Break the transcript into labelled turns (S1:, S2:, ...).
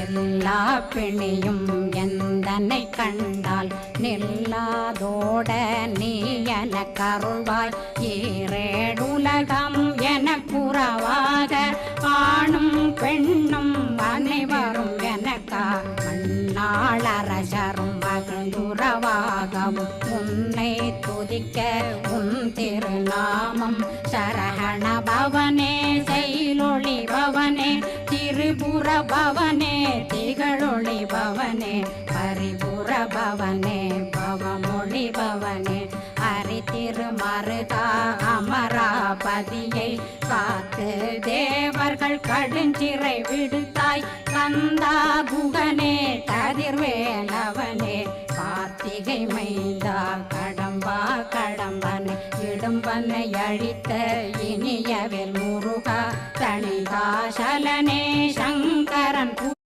S1: எல்லா பிணியும் எந்தனை கண்டால் நில்லாதோட நீ என கருள்வாய் ஈரேடுலகம் என குறவாக ஆணும் பெண்ணும் அனைவரும் எனக்கா மண்ணாளரசரும் மகிழ்ந்துறவாகவும் உன்னை துதிக்க உன் திருநாமம் சரகண பவனே செயலொளி பவனே திரிபுர பவனே திகழொளி பவனே பரிபுர பவனே பவமொழி பவனே ஹரி திருமருகா அமராபதியை காத்து தேவர்கள் கடுஞ்சிறை விடுத்தாய் கந்தா குகனே கதிர்வேலவனே கார்த்திகை மைந்தா கடம்பா கடம்பனை இடும்பனை அழித்த இனியவில் முருகா தணிகாசலனே சங்கரன்